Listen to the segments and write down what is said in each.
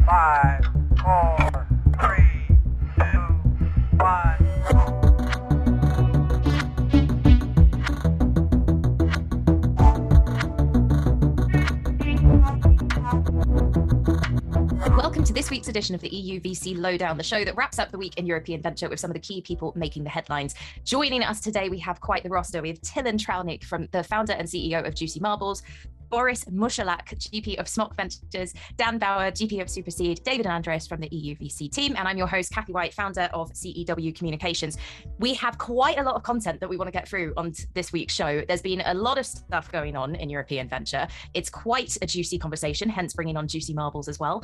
5, 4, 3, 2, 1. Welcome to this week's edition of the EUVC Lowdown, the show that wraps up the week in European venture with some of the key people making the headlines. Joining us today, we have quite the roster. We have Tilen Tralnik, from the founder and CEO of Juicy Marbles, Boris Mushalak, GP of Smock Ventures, Dan Bauer, GP of Superseed, David and Andreas from the EUVC team, and I'm your host, Kathy White, founder of CEW Communications. We have quite a lot of content that we want to get through on this week's show. There's been a lot of stuff going on in European venture. It's quite a juicy conversation, hence bringing on Juicy Marbles as well.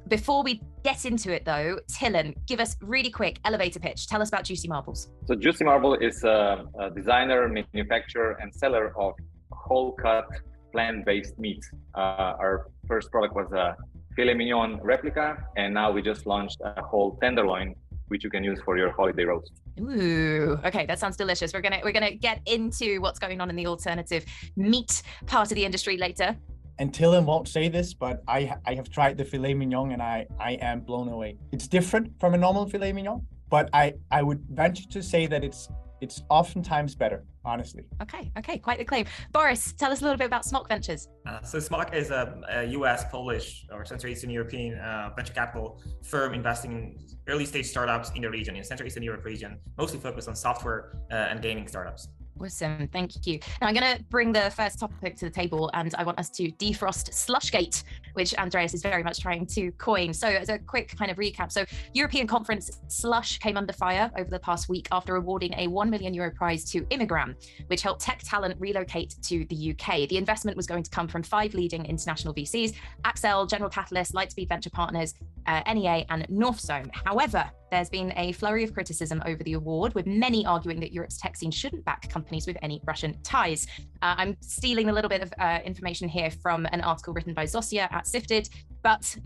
Before we get into it though, Tilen, give us really quick elevator pitch. Tell us about Juicy Marbles. So Juicy Marble is a designer, manufacturer, and seller of whole cut plant-based meat. Our first product was a filet mignon replica, and now we just launched a whole tenderloin, which you can use for your holiday roast. Ooh, okay, that sounds delicious. We're gonna get into what's going on in the alternative meat part of the industry later. And Tilen won't say this, but I have tried the filet mignon and I am blown away. It's different from a normal filet mignon, but I would venture to say that it's oftentimes better, honestly. Okay, quite the claim. Boris, tell us a little bit about Smock Ventures. So Smock is a US, Polish, or Central Eastern European venture capital firm investing in early stage startups in the region, in Central Eastern Europe region, mostly focused on software and gaming startups. Awesome, thank you. Now I'm going to bring the first topic to the table, and I want us to defrost Slushgate, which Andreas is very much trying to coin. So as a quick kind of recap, so European conference Slush came under fire over the past week after awarding a €1 million prize to Immigram, which helped tech talent relocate to the UK. The investment was going to come from 5 leading international VCs: Axel, General Catalyst, Lightspeed Venture Partners, NEA, and Northzone. However, there's been a flurry of criticism over the award, with many arguing that Europe's tech scene shouldn't back companies with any Russian ties. I'm stealing a little bit of information here from an article written by Zosia at Sifted, but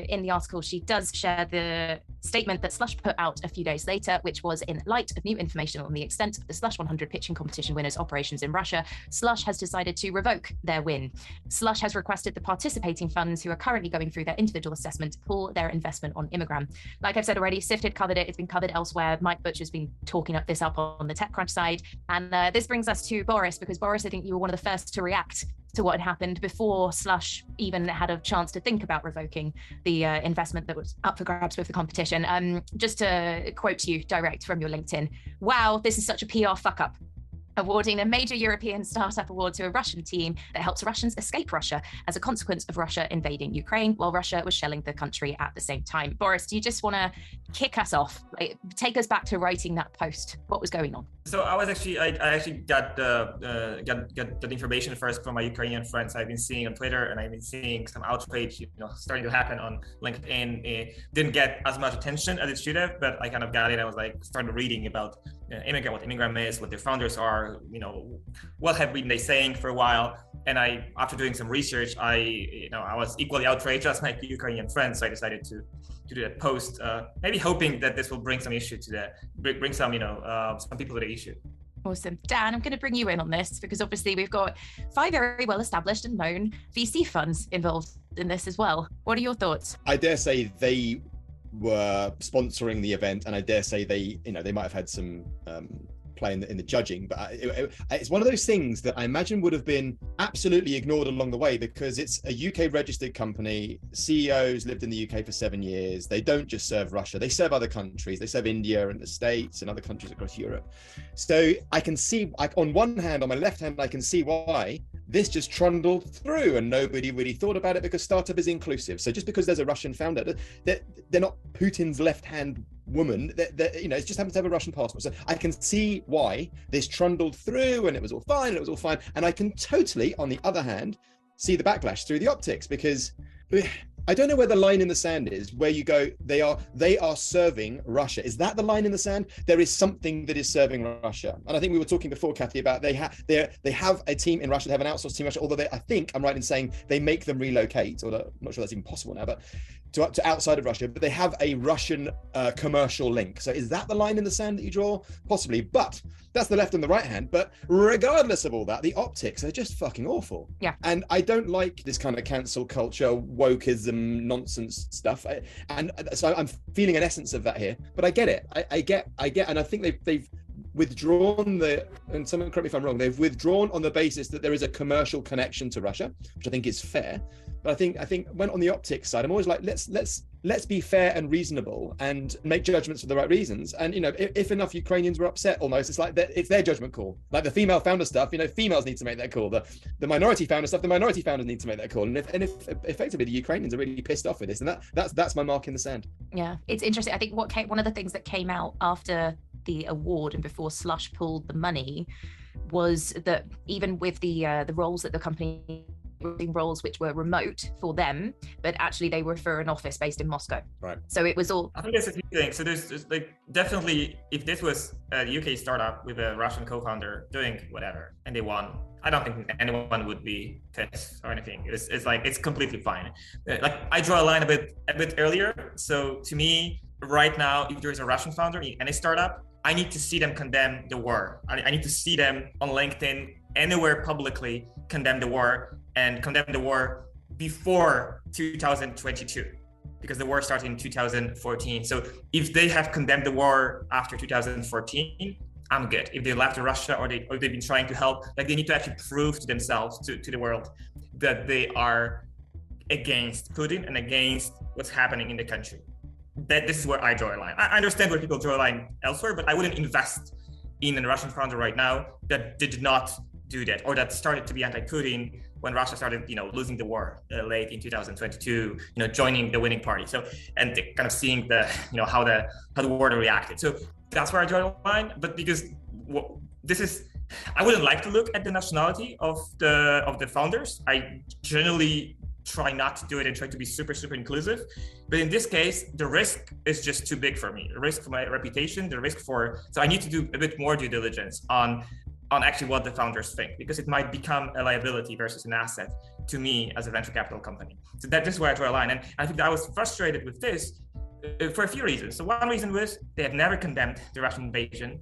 in the article, she does share the statement that Slush put out a few days later, which was: in light of new information on the extent of the Slush 100 pitching competition winners' operations in Russia, Slush has decided to revoke their win. Slush has requested the participating funds, who are currently going through their individual assessment, pull their investment on Immigram. Like I've said already, Sifted covered it. It's been covered elsewhere. Mike Butcher's been talking this up on the TechCrunch side. And this brings us to Boris, because Boris, I think you were one of the first to react to what had happened before Slush even had a chance to think about revoking the investment that was up for grabs with the competition. Just to quote you direct from your LinkedIn: "Wow, this is such a PR fuck up. Awarding a major European startup award to a Russian team that helps Russians escape Russia as a consequence of Russia invading Ukraine while Russia was shelling the country at the same time." Boris, do you just want to kick us off? Take us back to writing that post. What was going on? So I actually got the information first from my Ukrainian friends. I've been seeing on Twitter, and I've been seeing some outrage, starting to happen on LinkedIn. It didn't get as much attention as it should have, but I kind of got it. I was started reading about Immigram, what Immigram is, what their founders are, what have been they saying for a while. And after doing some research, I was equally outraged as my Ukrainian friends. So I decided to do that post, maybe hoping that this will bring some issue to bring some people to the issue. Awesome. Dan, I'm going to bring you in on this, because obviously we've got 5 very well established and known VC funds involved in this as well. What are your thoughts? I dare say they were sponsoring the event, and I dare say they might have had some play in the judging, but it's one of those things that I imagine would have been absolutely ignored along the way, because it's a UK registered company. CEOs lived in the UK for 7 years. They don't just serve Russia, they serve other countries. They serve India and the States and other countries across Europe. So I can see, on one hand, on my left hand, I can see why this just trundled through and nobody really thought about it, because startup is inclusive. So just because there's a Russian founder, they're not Putin's left-hand woman, it just happens to have a Russian passport. So I can see why this trundled through, and it was all fine, and I can totally, on the other hand, see the backlash through the optics, because I don't know where the line in the sand is, where you go, they are serving Russia. Is that the line in the sand? There is something that is serving Russia. And I think we were talking before, Kathy, about they have a team in Russia, they have an outsourced team in Russia, although I think I'm right in saying they make them relocate, or I'm not sure that's even possible now, but to outside of Russia, but they have a Russian commercial link. So is that the line in the sand that you draw? Possibly, but That's the left and the right hand. But regardless of all that, the optics are just fucking awful. Yeah. And I don't like this kind of cancel culture, wokeism, nonsense stuff. And so I'm feeling an essence of that here. But I get it. I get, and I think they've withdrawn and someone correct me if I'm wrong, they've withdrawn on the basis that there is a commercial connection to Russia, which I think is fair. But I think when on the optics side, I'm always like, let's be fair and reasonable and make judgments for the right reasons. And if enough Ukrainians were upset, almost it's like it's their judgment call. Like the female founder stuff, females need to make that call. The minority founder stuff, the minority founders need to make that call. And if effectively the Ukrainians are really pissed off with this, and that's my mark in the sand. Yeah, it's interesting. I think one of the things that came out after the award and before Slush pulled the money was that even with the roles that the company roles which were remote for them, but actually they were for an office based in Moscow. Right. So it was all. I think there's a few things. So there's like definitely, if this was a UK startup with a Russian co-founder doing whatever and they won, I don't think anyone would be pissed or anything. It's like it's completely fine. Like I draw a line a bit earlier. So to me, right now, if there is a Russian founder in any startup, I need to see them condemn the war. I need to see them on LinkedIn, anywhere publicly, condemn the war and condemn the war before 2022, because the war started in 2014. So if they have condemned the war after 2014, I'm good. If they left Russia or they've been trying to help, like they need to actually prove to themselves, to the world, that they are against Putin and against what's happening in the country. That this is where I draw a line. I understand where people draw a line elsewhere, but I wouldn't invest in a Russian founder right now that did not do that, or that started to be anti-Putin when Russia started, losing the war late in 2022, joining the winning party. So, and kind of seeing how the world reacted. So that's where I draw the line. But because I wouldn't like to look at the nationality of the founders. I generally try not to do it and try to be super, super inclusive. But in this case, the risk is just too big for me. The risk for my reputation, so I need to do a bit more due diligence on actually what the founders think, because it might become a liability versus an asset to me as a venture capital company. So that is where I draw a line. And I think that I was frustrated with this for a few reasons. So one reason was they have never condemned the Russian invasion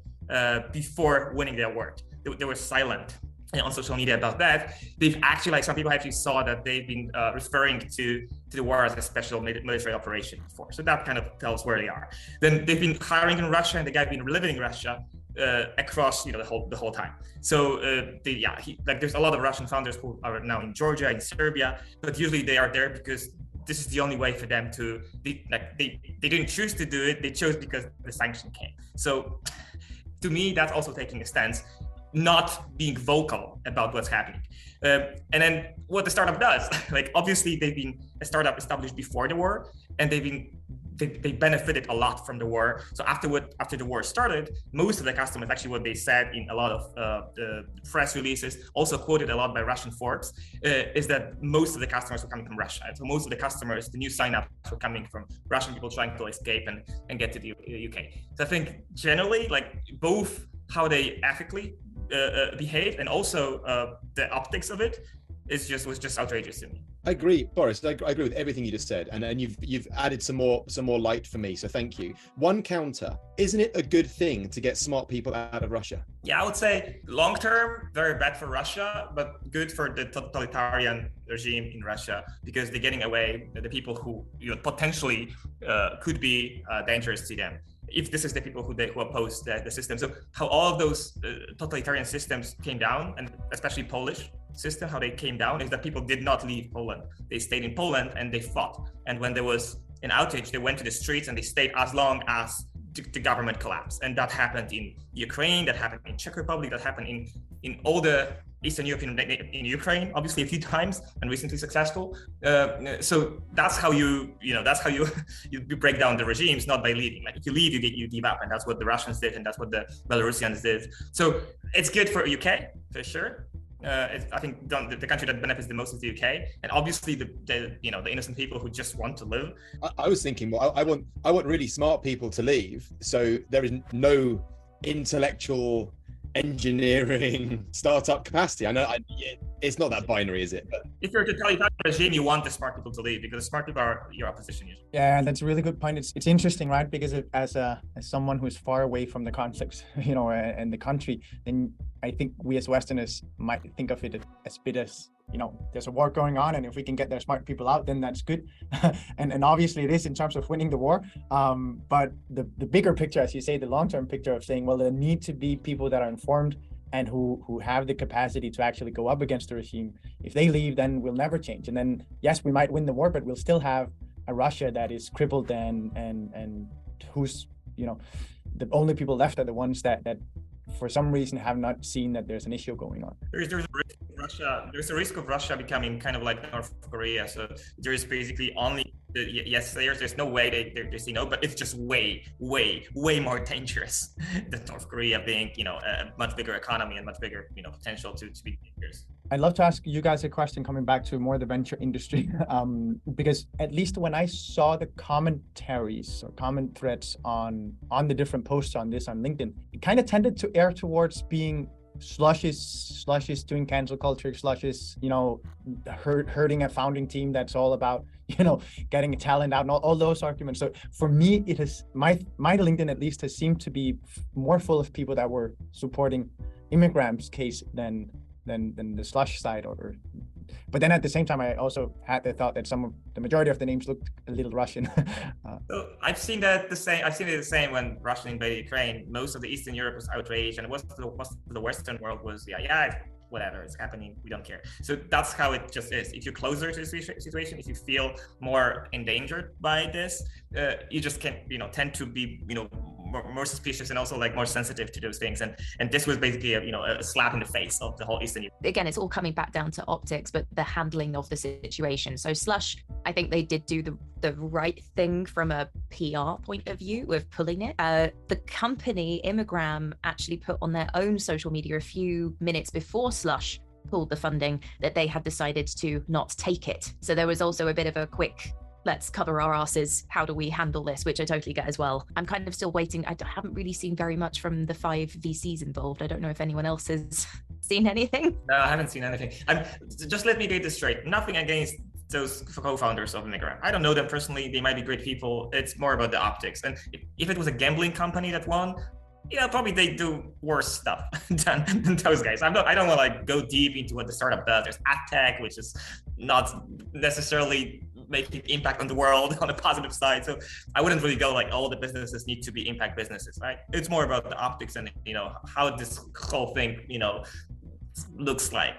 before winning the award. They were silent on social media about that. They've actually, some people actually saw that they've been referring to the war as a special military operation before. So that kind of tells where they are. Then they've been hiring in Russia, and the guy's been living in Russia across the whole time. So there's a lot of Russian founders who are now in Georgia, in Serbia, but usually they are there because this is the only way for them to. They didn't choose to do it; they chose because the sanction came. So to me, that's also taking a stance, not being vocal about what's happening. And then what the startup does, obviously they've been a startup established before the war, and they benefited a lot from the war. So after the war started, most of the customers, actually what they said in a lot of the press releases, also quoted a lot by Russian Forbes, is that most of the customers were coming from Russia. So most of the customers, the new signups were coming from Russian people trying to escape and get to the UK. So I think generally, both how they ethically behave and also the optics of it was just outrageous to me. I agree, Boris. I agree with everything you just said, and you've added some more light for me. So thank you. One counter: isn't it a good thing to get smart people out of Russia? Yeah, I would say long term, very bad for Russia, but good for the totalitarian regime in Russia, because they're getting away the people who potentially could be dangerous to them. If this is the people who oppose the system. So how all of those totalitarian systems came down, and especially Polish system, how they came down, is that people did not leave Poland. They stayed in Poland and they fought. And when there was an outage, they went to the streets and they stayed as long as the government collapsed. And that happened in Ukraine, that happened in Czech Republic, that happened in all the Eastern European, in Ukraine, obviously a few times, and recently successful. So that's how you break down the regimes, not by leaving. If you leave, you give up, and that's what the Russians did, and that's what the Belarusians did. So it's good for UK for sure. I think the country that benefits the most is the UK, and obviously the innocent people who just want to live. I was thinking, well, I want really smart people to leave, so there is no intellectual engineering startup capacity. I know it's not that binary, is it? But if you're a totalitarian regime, you want the smart people to leave because the smart people are your opposition usually. Yeah, that's a really good point. It's interesting, right? Because as someone who's far away from the conflicts, and the country, then I think we as Westerners might think of it as bit as, there's a war going on, and if we can get their smart people out, then that's good. and obviously it is in terms of winning the war. But the bigger picture, as you say, the long-term picture of saying, well, there need to be people that are informed and who have the capacity to actually go up against the regime. If they leave, then we'll never change. And then, yes, we might win the war, but we'll still have a Russia that is crippled and who's, the only people left are the ones that for some reason have not seen that there's an issue going on. There's a risk of Russia. There's a risk of Russia becoming kind of like North Korea. So there is basically only there's no way they say no, but it's just way more dangerous than North Korea being, a much bigger economy and much bigger, potential to be dangerous. I'd love to ask you guys a question coming back to more the venture industry, because at least when I saw the commentaries or comment threads on the different posts on this on LinkedIn, it kind of tended to err towards being Slush doing cancel culture, Slush is, hurting a founding team that's all about, getting talent out and all those arguments. So for me, it has my LinkedIn at least has seemed to be more full of people that were supporting Immigrant's case than the Slush side. But then at the same time, I also had the thought that the majority of the names looked a little Russian. So I've seen it the same when Russia invaded Ukraine. Most of the Eastern Europe was outraged, and most of the Western world was, whatever, it's happening, we don't care. So that's how it just is. If you're closer to the situation, if you feel more endangered by this, you just can, tend to be, more suspicious and also like more sensitive to those things. And this was basically a slap in the face of the whole Eastern Europe. Again, it's all coming back down to optics, but the handling of the situation. So Slush, I think they did do the right thing from a PR point of view with pulling it. The company Immigram actually put on their own social media a few minutes before Slush pulled the funding that they had decided to not take it. So there was also a bit of a quick, let's cover our asses, how do we handle this, which I totally get as well. I'm kind of still waiting. I haven't really seen very much from the 5 VCs involved. I don't know if anyone else has seen anything. No, I haven't seen anything. Just let me get this straight. Nothing against those co-founders of Immigram. I don't know them personally. They might be great people. It's more about the optics. And if it was a gambling company that won, probably they do worse stuff than those guys. I don't want to go deep into what the startup does. There's ad tech, which is not necessarily making impact on the world on the positive side. So I wouldn't really go all the businesses need to be impact businesses, right? It's more about the optics and how this whole thing looks like.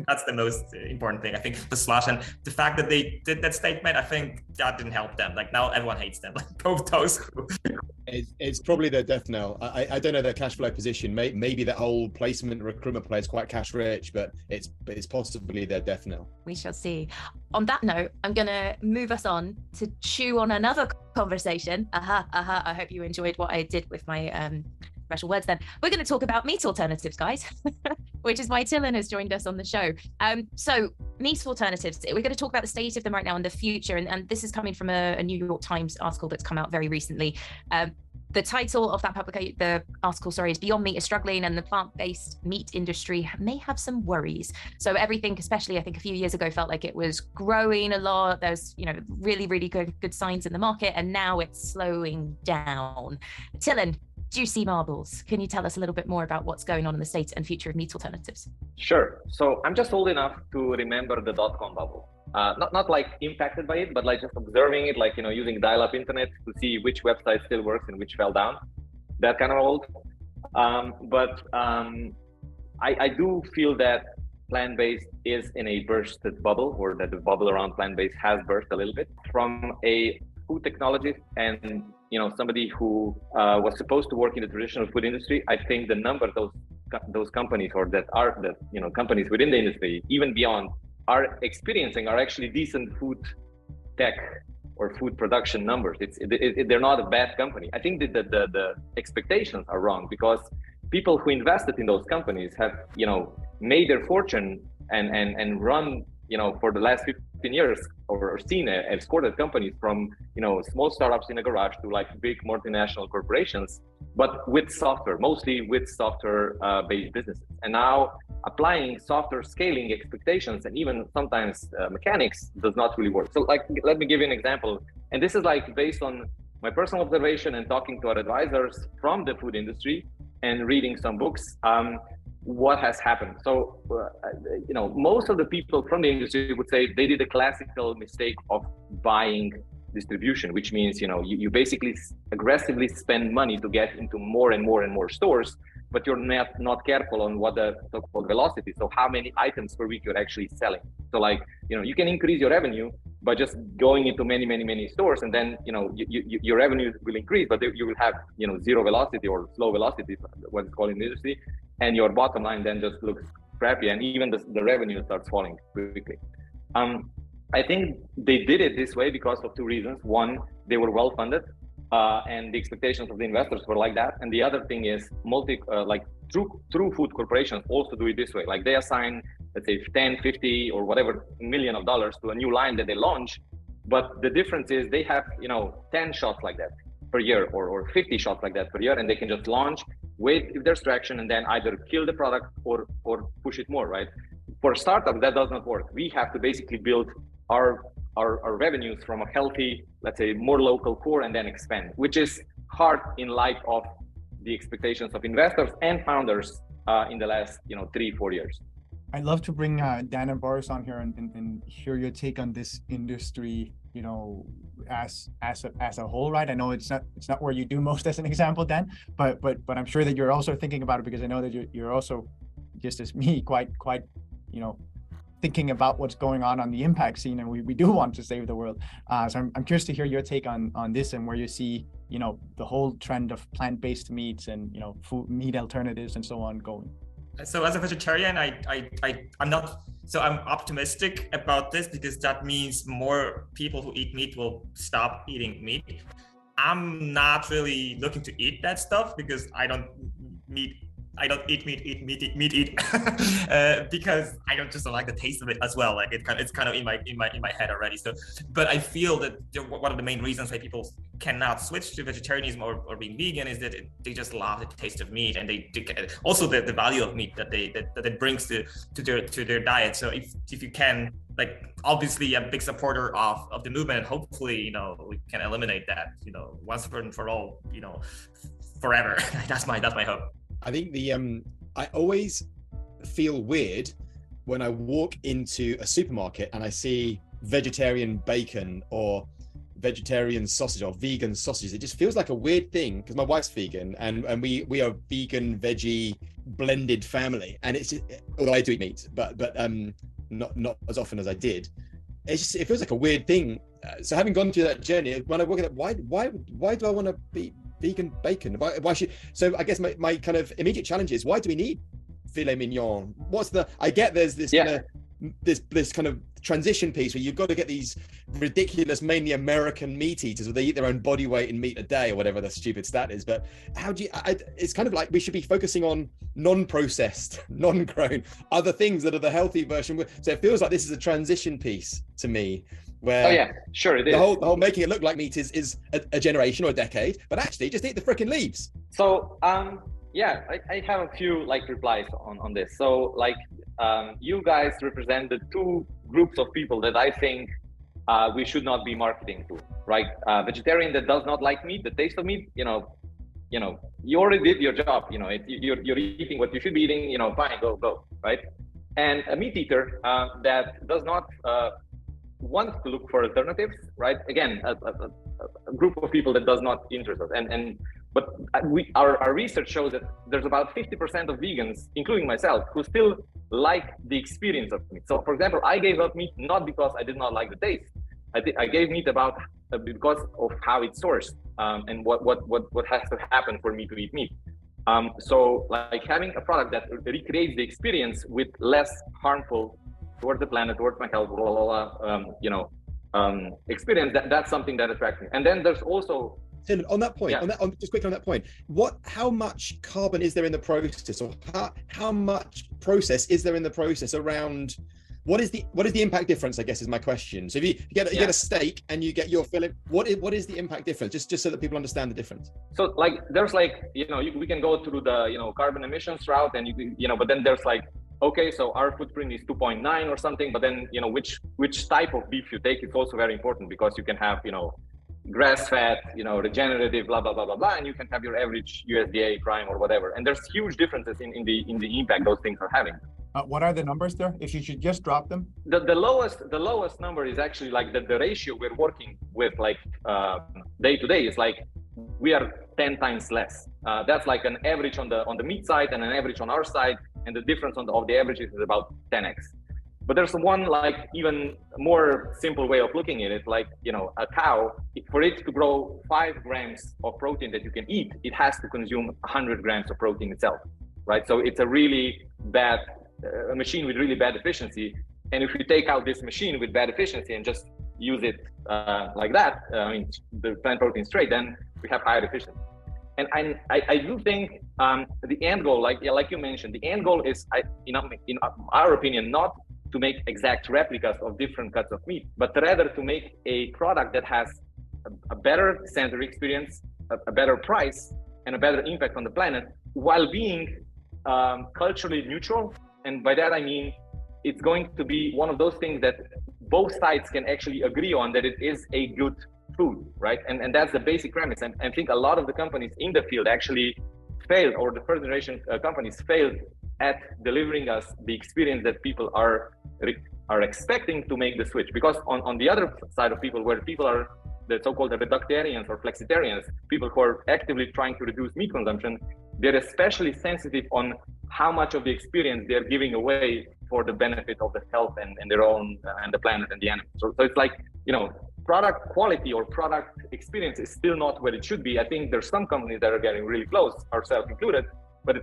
That's the most important thing, I think, for Slush. And the fact that they did that statement, I think that didn't help them. Now everyone hates them, both those. It's probably their death knell. I don't know their cash flow position. Maybe that whole placement recruitment play is quite cash rich, but it's possibly their death knell. We shall see. On that note, I'm going to move us on to chew on another conversation. I hope you enjoyed what I did with my special words then. We're going to talk about meat alternatives, guys, which is why Tillin has joined us on the show. So meat alternatives, we're going to talk about the state of them right now and the future. And this is coming from a New York Times article that's come out very recently. The title of that the article, is Beyond Meat is Struggling and the plant-based meat industry may have some worries. So everything, especially I think a few years ago, felt like it was growing a lot. There's, really, really good signs in the market, and now it's slowing down. Tillin, juicy marbles, can you tell us a little bit more about what's going on in the state and future of meat alternatives? Sure. So I'm just old enough to remember the dot-com bubble. Not impacted by it, but just observing it, using dial-up internet to see which website still works and which fell down. That kind of old. I do feel that plant-based is in a bursted bubble, or that the bubble around plant-based has burst a little bit. From a food technologist and somebody who was supposed to work in the traditional food industry, I think the number of those companies, or companies within the industry, even beyond, are actually decent food tech or food production numbers. They're not a bad company. I think that the expectations are wrong, because people who invested in those companies have made their fortune and run for the last 15 years or seen exported companies from small startups in a garage to big multinational corporations, but with software, mostly with software based businesses. And now applying software scaling expectations and even sometimes mechanics does not really work. So like, let me give you an example. And this is like based on my personal observation and talking to our advisors from the food industry and reading some books. What has happened? So, most of the people from the industry would say they did a classical mistake of buying distribution, which means, you basically aggressively spend money to get into more and more and more stores, but you're not careful on what the so-called velocity. So how many items per week you're actually selling. So like, you can increase your revenue by just going into many, many, many stores, and then, your revenue will increase, but you will have, zero velocity or slow velocity, what it's called in the industry, and your bottom line then just looks crappy, and even the revenue starts falling quickly. I think they did it this way because of two reasons. One, they were well funded, and the expectations of the investors were like that. And the other thing is true food corporations also do it this way. Like they assign, let's say 10, 50 or whatever million of dollars to a new line that they launch. But the difference is they have, 10 shots like that per year or 50 shots like that per year, and they can just launch, wait if there's traction, and then either kill the product or push it more, right? For a startup, that does not work. We have to basically build our revenues from a healthy, let's say, more local core and then expand, which is hard in light of the expectations of investors and founders in the last 3-4 years. I'd love to bring Dan and Boris on here and hear your take on this industry, as a whole, right? I know it's not where you do most as an example, Dan, but I'm sure that you're also thinking about it, because I know that you're also, just as me, quite thinking about what's going on the impact scene, and we do want to save the world. So I'm curious to hear your take on this, and where you see the whole trend of plant-based meats and food meat alternatives and so on going. So as a vegetarian, I'm optimistic about this, because that means more people who eat meat will stop eating meat. I'm not really looking to eat that stuff, because I don't eat meat because I don't like the taste of it as well. Like it's kind of in my head already. So, but I feel that one of the main reasons why people cannot switch to vegetarianism or being vegan is that they just love the taste of meat, and they also the value of meat that it brings to their diet. So if you can, obviously a big supporter of the movement, and hopefully we can eliminate that once and for all, forever. That's my hope. I think I always feel weird when I walk into a supermarket and I see vegetarian bacon or vegetarian sausage or vegan sausages. It just feels like a weird thing, because my wife's vegan and we are vegan veggie blended family, and it's just, although I do eat meat, but not as often as I did. It feels like a weird thing. So having gone through that journey, when I walk at why do I want to be vegan bacon? Why should? So I guess my kind of immediate challenge is, why do we need filet mignon? I get there's this this kind of transition piece where you've got to get these ridiculous, mainly American meat eaters where they eat their own body weight in meat a day or whatever the stupid stat is. But how do you? It's kind of like we should be focusing on non-processed, non-grown, other things that are the healthy version. So it feels like this is a transition piece to me, where it is. The whole making it look like meat is a generation or a decade, but actually just eat the freaking leaves. So I have a few replies on this. So you guys represent the two groups of people that I think we should not be marketing to, right? Vegetarian that does not like meat, the taste of meat, you already did your job, you're eating what you should be eating, fine, go, right? And a meat eater that does not want to look for alternatives, right? Again, a group of people that does not interest us. But our research shows that there's about 50% of vegans, including myself, who still like the experience of meat. So, for example, I gave up meat not because I did not like the taste. I gave meat because of how it's sourced and what has to happen for me to eat meat. So, having a product that recreates the experience with less harmful towards the planet, towards my health, experience, that's something that attracts me. And then there's also on that point, just quickly on that point, how much carbon is there in the process, or how much process is there in the process around? What is the impact difference, I guess, is my question. So if you get a steak and you get your fillet, what is the impact difference? Just so that people understand the difference. So there's we can go through the carbon emissions route, and but then there's okay, so our footprint is 2.9 or something, but then, which type of beef you take is also very important, because you can have, grass fat, regenerative, blah, blah, blah, blah, blah, and you can have your average USDA prime or whatever. And there's huge differences in the impact those things are having. What are the numbers there? If you should just drop them. The lowest number is actually like the ratio we're working with, like day to day, is like we are 10 times less. That's like an average on the meat side and an average on our side, and the difference of the averages is about 10x. But there's one like even more simple way of looking at it, like a cow, for it to grow 5 grams of protein that you can eat, it has to consume 100 grams of protein itself, right? So it's a really bad a machine with really bad efficiency. And if we take out this machine with bad efficiency and just use it like that, the plant protein straight, then we have higher efficiency. And I do think the end goal, like you mentioned, the end goal is, in our opinion, not to make exact replicas of different cuts of meat, but rather to make a product that has a better sensory experience, a better price, and a better impact on the planet, while being culturally neutral. And by that I mean it's going to be one of those things that both sides can actually agree on, that it is a good food, right? And that's the basic premise. And I think a lot of the companies in the field actually failed, or the first generation companies failed at delivering us the experience that people are expecting to make the switch. Because on the other side of people, where people are the so-called reductarians or flexitarians, people who are actively trying to reduce meat consumption, they're especially sensitive on how much of the experience they're giving away for the benefit of the health and their own and the planet and the animals. So it's like, product quality or product experience is still not where it should be. I think there's some companies that are getting really close, ourselves included, but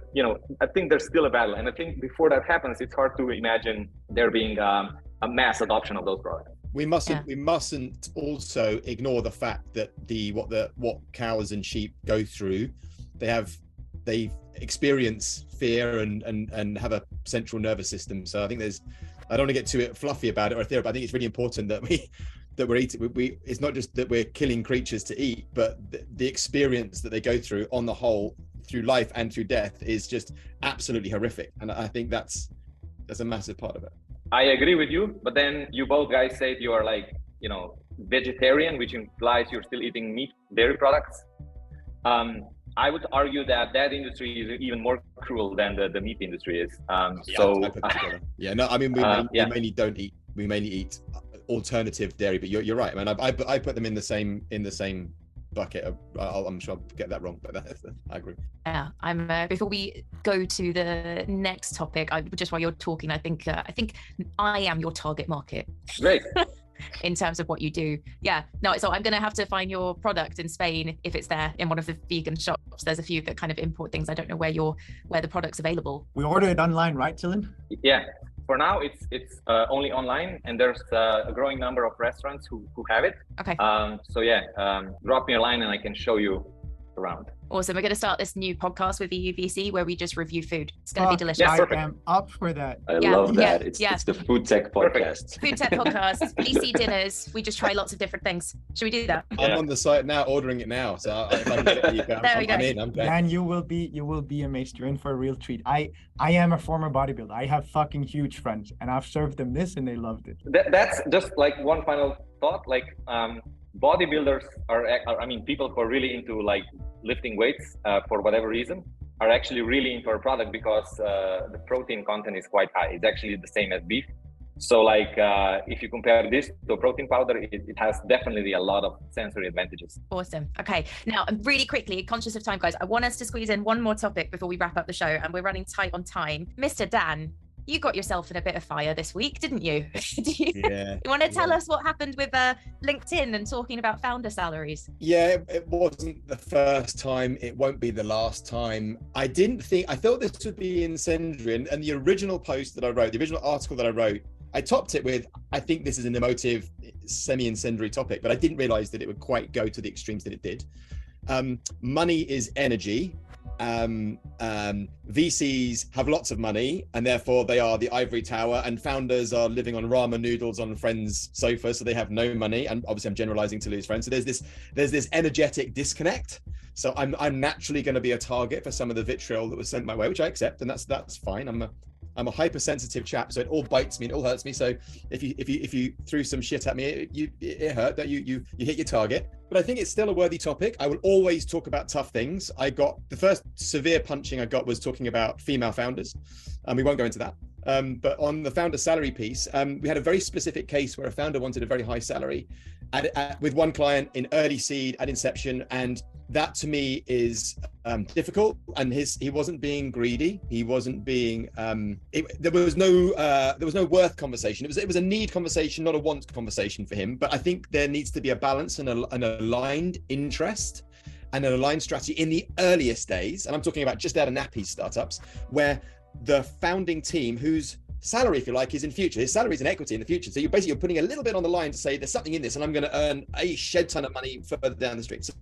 I think there's still a battle. And I think before that happens, it's hard to imagine there being a mass adoption of those products. We mustn't also ignore the fact that what cows and sheep go through, they experience fear and have a central nervous system. So I think I don't want to get too fluffy about it or ethereal, but I think it's really important that we're eating. It's not just that we're killing creatures to eat, but the experience that they go through on the whole, through life and through death, is just absolutely horrific. And I think that's a massive part of it. I agree with you, but then you both guys said you are like, vegetarian, which implies you're still eating meat, dairy products. I would argue that industry is even more cruel than the meat industry is. We mainly eat alternative dairy, but you're right. I mean, I put them in the same bucket. I'm sure I'll get that wrong, but I agree. Yeah, before we go to the next topic, just while you're talking, I think I am your target market. Great. In terms of what you do. Yeah, no, so I'm going to have to find your product in Spain if it's there in one of the vegan shops. There's a few that kind of import things. I don't know where the product's available. We order it online, right, Dylan? Yeah. For now, it's only online, and there's a growing number of restaurants who have it. Okay. Drop me a line and I can show you around. Awesome. We're going to start this new podcast with EUVC where we just review food. It's going to be delicious. Yeah, I am up for that. I love that. It's the food tech podcast. Food tech podcast, PC dinners. We just try lots of different things. Should we do that? I'm on the site now, ordering it now. So if I can get it, I'm in. I'm good. And you will be amazed. You're in for a real treat. I am a former bodybuilder. I have fucking huge friends, and I've served them this, and they loved it. That's just like one final thought. Like bodybuilders are people who are really into like lifting weights for whatever reason are actually really into our product, because the protein content is quite high. It's actually the same as beef. So like if you compare this to a protein powder, it has definitely a lot of sensory advantages. Awesome. Okay, now really quickly, conscious of time, guys, I want us to squeeze in one more topic before we wrap up the show, and we're running tight on time. Mr. Dan, you got yourself in a bit of fire this week, didn't you? You want to tell us what happened with LinkedIn and talking about founder salaries? Yeah, it wasn't the first time. It won't be the last time. I thought this would be incendiary. And the original post that I wrote, the original article that I wrote, I topped it with, I think this is an emotive, semi-incendiary topic, but I didn't realize that it would quite go to the extremes that it did. Money is energy. VCs have lots of money, and therefore they are the ivory tower, and founders are living on ramen noodles on friends' sofas, so they have no money. And obviously I'm generalizing to lose friends. So there's this energetic disconnect. So I'm naturally going to be a target for some of the vitriol that was sent my way, which I accept, and that's fine. I'm a hypersensitive chap, so it all bites me, it all hurts me. So if you threw some shit at me, it hurt. That you hit your target. But I think it's still a worthy topic. I will always talk about tough things. The first severe punching I got was talking about female founders, and we won't go into that. But on the founder salary piece, we had a very specific case where a founder wanted a very high salary with one client in early seed at inception, and that to me is difficult. And he wasn't being greedy. He wasn't being. There was no worth conversation. It was a need conversation, not a want conversation for him. But I think there needs to be a balance and an aligned interest and an aligned strategy in the earliest days. And I'm talking about just out of nappy startups where the founding team, whose salary, if you like, is in future. His salary is in equity in the future. So you're putting a little bit on the line to say there's something in this and I'm going to earn a shed ton of money further down the street. So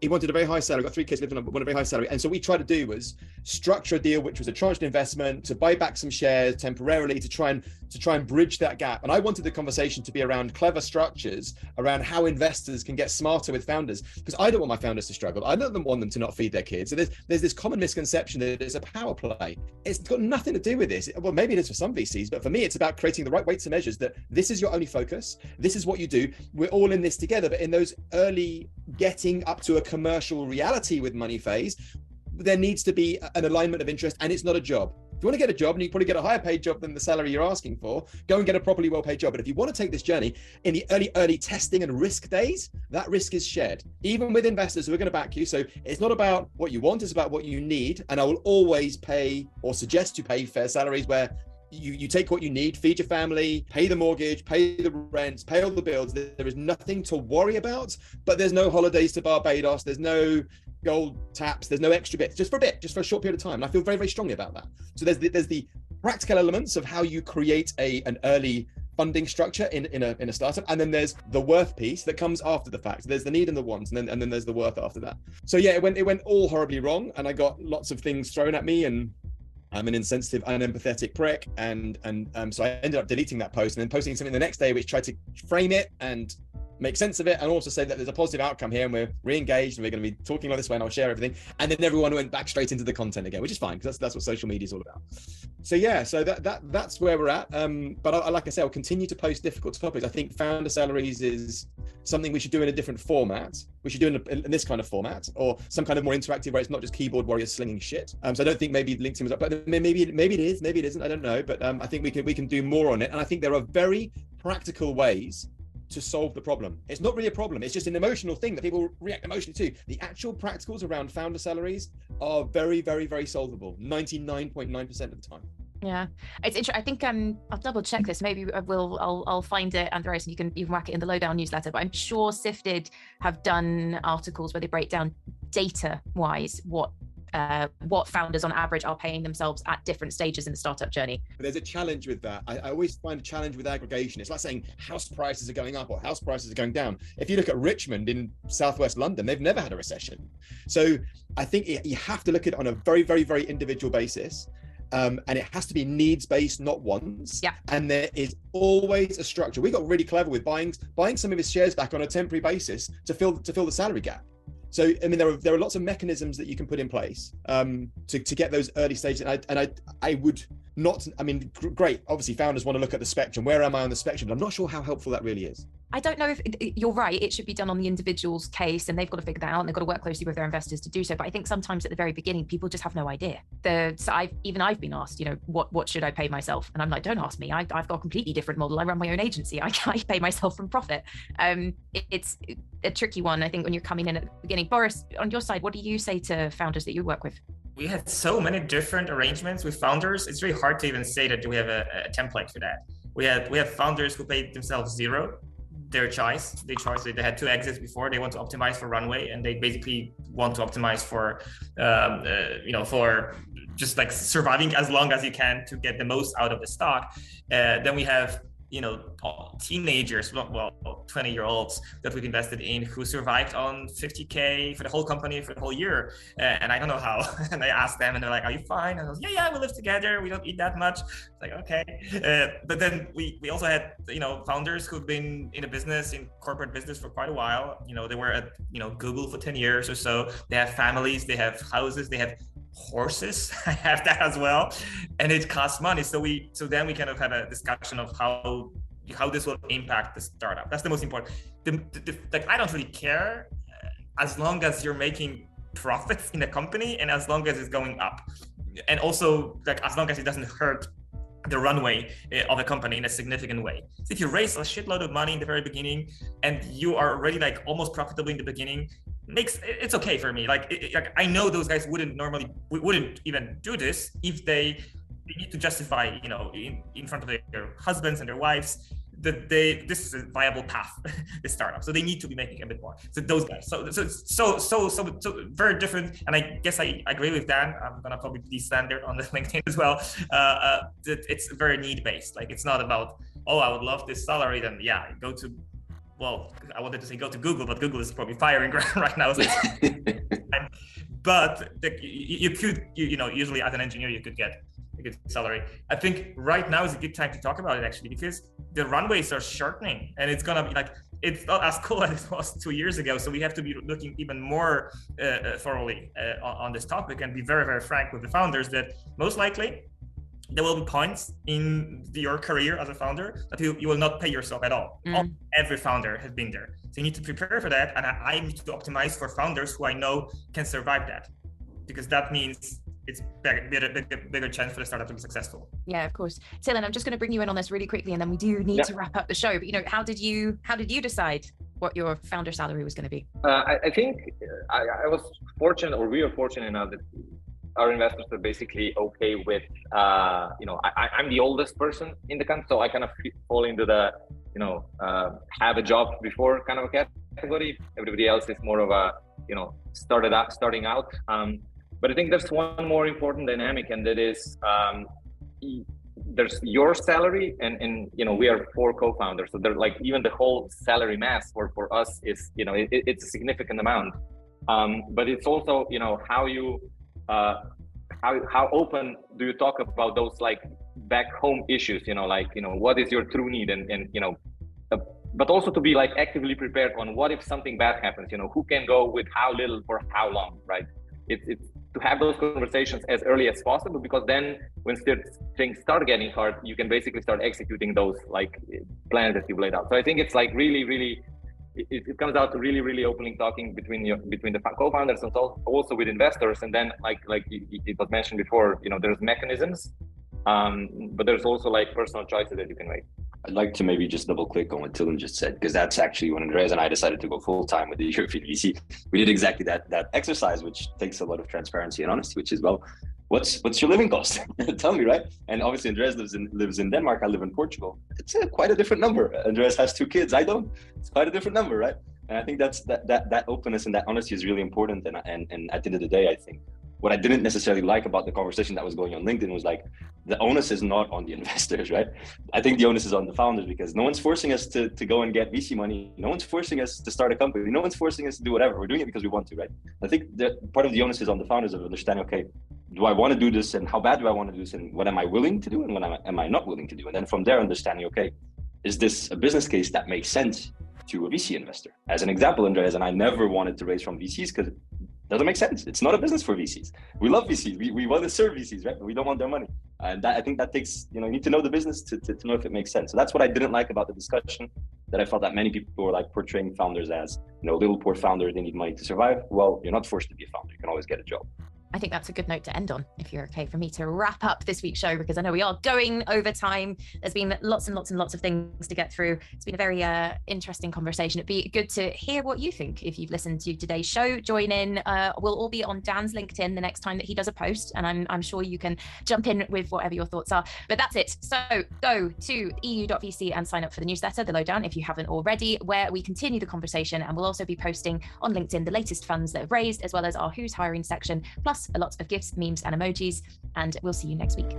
he wanted a very high salary, got 3 kids, lived on a very high salary. And so what we tried to do was structure a deal, which was a tranched investment to buy back some shares temporarily to try and bridge that gap. And I wanted the conversation to be around clever structures, around how investors can get smarter with founders, because I don't want my founders to struggle. I don't want them to not feed their kids. So there's this common misconception that it's a power play. It's got nothing to do with this. Well, maybe it is for some VCs, but for me, it's about creating the right weights and measures that this is your only focus. This is what you do. We're all in this together. But in those early getting up to a commercial reality with money phase, there needs to be an alignment of interest, and it's not a job. If you want to get a job, and you can probably get a higher paid job than the salary you're asking for, go and get a properly well-paid job. But if you want to take this journey in the early testing and risk days, that risk is shared, even with investors who are going to back you. So it's not about what you want, it's about what you need. And I will always pay or suggest to pay fair salaries where you take what you need, feed your family, pay the mortgage, pay the rent, pay all the bills. There is nothing to worry about, but there's no holidays to Barbados. There's no gold taps. There's no extra bits, just for a short period of time. And I feel very, very strongly about that. So there's the practical elements of how you create an early funding structure in a startup, and then there's the worth piece that comes after the fact. There's the need and the want, and then there's the worth after that. So yeah, it went all horribly wrong, and I got lots of things thrown at me, and I'm an insensitive, unempathetic prick, and so I ended up deleting that post and then posting something the next day which tried to frame it and make sense of it, and also say that there's a positive outcome here and we're re-engaged and we're going to be talking like this way and I'll share everything. And then everyone went back straight into the content again, which is fine because that's what social media is all about. So yeah, so that's where we're at. But like I said, I'll continue to post difficult topics. I think founder salaries is something we should do in a different format. We should do in this kind of format, or some kind of more interactive where it's not just keyboard warriors slinging shit. So I don't think maybe LinkedIn was up, but maybe it is, maybe it isn't. I don't know. But I think we can do more on it. And I think there are very practical ways to solve the problem. It's not really a problem. It's just an emotional thing that people react emotionally to. The actual practicals around founder salaries are very, very, very solvable 99.9% of the time. Yeah, it's interesting. I think I'll double check this. Maybe I'll find it, Andreas, and you can whack it in the Lowdown newsletter. But I'm sure Sifted have done articles where they break down data wise what founders on average are paying themselves at different stages in the startup journey. But there's a challenge with that. I always find a challenge with aggregation. It's like saying house prices are going up or house prices are going down. If you look at Richmond in southwest London, they've never had a recession. So I think you have to look at it on a very, very, very individual basis. And it has to be needs-based, not wants. Yeah. And there is always a structure. We got really clever with buying some of his shares back on a temporary basis to fill the salary gap. So I mean, there are lots of mechanisms that you can put in place to get those early stages. And I would not. I mean, great. Obviously, founders want to look at the spectrum. Where am I on the spectrum? But I'm not sure how helpful that really is. I don't know if you're right. It should be done on the individual's case, and they've got to figure that out, and they've got to work closely with their investors to do so. But I think sometimes at the very beginning, people just have no idea. So I've been asked, what should I pay myself? And I'm like, don't ask me. I've got a completely different model. I run my own agency. I pay myself from profit. It's a tricky one, I think, when you're coming in at the beginning. Boris, on your side, what do you say to founders that you work with? We had so many different arrangements with founders. It's really hard to even say that we have a template for that. We have founders who paid themselves zero. Their choice. They had 2 exits before. They want to optimize for runway, and they basically want to optimize for, for just like surviving as long as you can to get the most out of the stock. Then we have teenagers, 20-year-olds that we've invested in who survived on 50K for the whole company for the whole year. And I don't know how. And I asked them and they're like, are you fine? And I was like, yeah, we live together. We don't eat that much. It's like, okay. But then we also had, founders who've been in corporate business for quite a while. They were at, Google for 10 years or so. They have families, they have houses, they have horses. I have that as well, and it costs money. So then we kind of had a discussion of how this will impact the startup. That's the most important. Like, I don't really care as long as you're making profits in the company and as long as it's going up, and also like as long as it doesn't hurt the runway of a company in a significant way. So if you raise a shitload of money in the very beginning and you are already like almost profitable in the beginning, it's okay for me. Like I know those guys wouldn't even do this if they need to justify, you know, in front of their husbands and their wives that this is a viable path, this startup. So they need to be making a bit more. So those guys, so very different. And I guess I agree with Dan. I'm gonna probably be standard on the LinkedIn as well. It's very need based. Like, it's not about, oh, I would love this salary. Then yeah, go to, well, I wanted to say go to Google, but Google is probably firing right now. So but you could, you know, usually as an engineer, you could get a good salary. I think right now is a good time to talk about it, actually, because the runways are shortening and it's gonna be like, it's not as cool as it was 2 years ago. So we have to be looking even more thoroughly on this topic and be very, very frank with the founders that most likely there will be points in your career as a founder that you will not pay yourself at all. Every founder has been there. So you need to prepare for that. And I need to optimize for founders who I know can survive that, because that means it's bigger chance for the startup to be successful. Yeah, of course. Dylan, I'm just going to bring you in on this really quickly, and then we do need to wrap up the show. But, you know, how did you decide what your founder salary was going to be? I think I was fortunate, or we were fortunate enough that our investors are basically okay with, you know, I'm the oldest person in the company, so I kind of fall into the, you know, have a job before kind of a category. Everybody else is more of a, you know, starting out. But I think there's one more important dynamic, and that is there's your salary, and you know, we are 4 co-founders, so they're like, even the whole salary mass for us is, you know, it's a significant amount. But it's also, you know, how you how open do you talk about those like back home issues, you know, like, you know, what is your true need, and you know, but also to be like actively prepared on what if something bad happens, you know, who can go with how little for how long, right? It's to have those conversations as early as possible, because then when things start getting hard, you can basically start executing those like plans that you've laid out. So I think it's like really, it comes out to really openly talking between the co-founders and also with investors. And then like it was mentioned before, you know, there's mechanisms, but there's also like personal choices that you can make. I'd like to maybe just double click on what Dylan just said, because that's actually when Andreas and I decided to go full time with the European VC. We did exactly that exercise, which takes a lot of transparency and honesty, which is, well, what's your living cost? Tell me, right? And obviously Andreas lives in Denmark. I live in Portugal. It's quite a different number. Andreas has 2 kids. I don't. It's quite a different number, right? And I think that openness and that honesty is really important. And at the end of the day, I think what I didn't necessarily like about the conversation that was going on LinkedIn was like, the onus is not on the investors, right? I think the onus is on the founders, because no one's forcing us to go and get VC money. No one's forcing us to start a company. No one's forcing us to do whatever. We're doing it because we want to, right? I think that part of the onus is on the founders of understanding, okay, do I want to do this, and how bad do I want to do this, and what am I willing to do, and what am I not willing to do? And then from there, understanding, okay, is this a business case that makes sense to a VC investor? As an example, Andreas and I never wanted to raise from VCs because doesn't make sense. It's not a business for VCs. We love VCs. We want to serve VCs, right? But we don't want their money. And I think that takes, you know, you need to know the business to know if it makes sense. So that's what I didn't like about the discussion, that I felt that many people were like portraying founders as, you know, little poor founder, they need money to survive. Well, you're not forced to be a founder. You can always get a job. I think that's a good note to end on, if you're okay for me to wrap up this week's show, because I know we are going over time. There's been lots and lots and lots of things to get through. It's been a very interesting conversation. It'd be good to hear what you think. If you've listened to today's show, join in. We'll all be on Dan's LinkedIn the next time that he does a post, and I'm sure you can jump in with whatever your thoughts are. But that's it. So go to EU.VC and sign up for the newsletter, The Lowdown, if you haven't already, where we continue the conversation. And we'll also be posting on LinkedIn the latest funds that have raised, as well as our Who's Hiring section, plus a lot of gifts, memes and emojis. And we'll see you next week.